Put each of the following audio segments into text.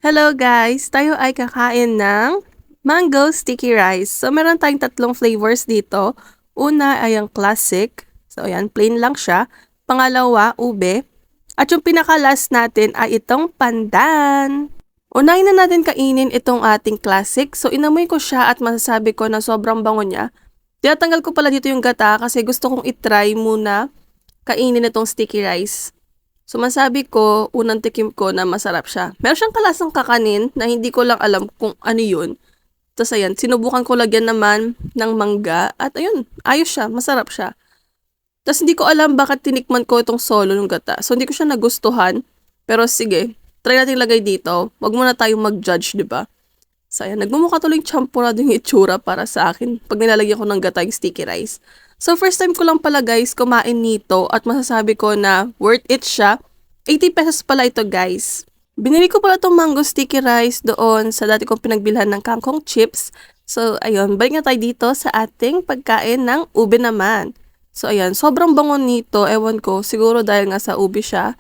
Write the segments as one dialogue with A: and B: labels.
A: Hello guys! Tayo ay kakain ng mango sticky rice. So meron tayong tatlong flavors dito. Una ay ang classic. So ayan, plain lang siya. Pangalawa, ube. At yung pinaka-last natin ay itong pandan. Unahin na natin kainin itong ating classic. So inamoy ko siya at masasabi ko na sobrang bango niya. Tinatanggal ko pala dito yung gata kasi gusto kong itry muna kainin itong sticky rice. So masabi ko, unang tikim ko na masarap siya. Meron siyang kalasang kakanin na hindi ko lang alam kung ano yun. Tapos ayan, sinubukan ko lagyan naman ng mangga at ayun, ayos siya, masarap siya. Tapos hindi ko alam bakit tinikman ko itong solo ng gata. So hindi ko siya nagustuhan. Pero sige, try natin lagay dito. Wag muna tayong mag-judge, di ba? So ayan, nagmumukha tuloy champurado yung itsura para sa akin pag nilalagyan ko ng gata yung sticky rice. So first time ko lang pala guys kumain nito at masasabi ko na worth it siya. 80 pesos pala ito guys. Binili ko pala itong mango sticky rice doon sa dati kong pinagbilhan ng kangkong chips. So ayun, balik na tayo dito sa ating pagkain ng ube naman. So ayan, sobrang bango nito, ewan ko, siguro dahil nga sa ube siya.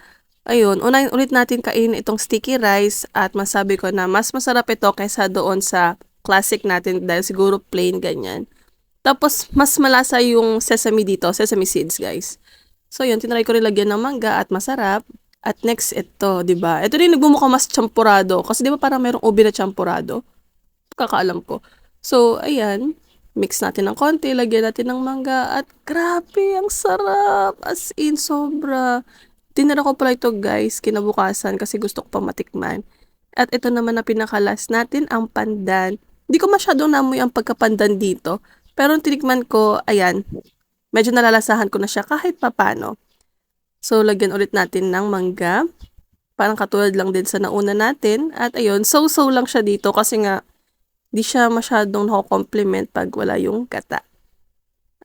A: Ayun, unahin ulit natin kainin itong sticky rice at masabi ko na mas masarap ito kaysa doon sa classic natin dahil siguro plain ganyan. Tapos, mas malasa yung sesame dito, sesame seeds, guys. So, yun, tinry ko rin lagyan ng mangga at masarap. At next, ito, di ba? Ito rin nagmumukha mas champurado. Kasi di ba parang merong ube na champurado? Kakaalam ko. So, ayan. Mix natin ng konti, lagyan natin ng mangga. At grabe, ang sarap. As in, sobra. Tinira ko pala ito, guys, kinabukasan kasi gusto ko pa matikman. At ito naman na pinakalas natin, ang pandan. Hindi ko masyadong namoy ang pagkapandan dito. Pero nung tinikman ko, ayan, medyo nalalasahan ko na siya kahit papano. So, lagyan ulit natin ng mangga. Parang katulad lang din sa nauna natin. At ayun, so-so lang siya dito kasi nga, di siya masyadong nako-complement pag wala yung gata.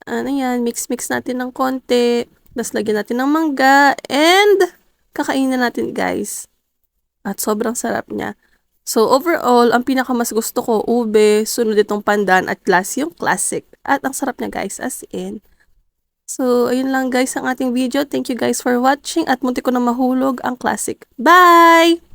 A: Ano yan, mix-mix natin ng konti. Tapos lagyan natin ng mangga. And, kakainin natin guys. At sobrang sarap niya. So, overall, ang pinakamas gusto ko, ube, sunod itong pandan, at last yung classic. At ang sarap niya guys, as in. So, ayun lang guys ang ating video. Thank you guys for watching at munti ko na mahulog ang classic. Bye!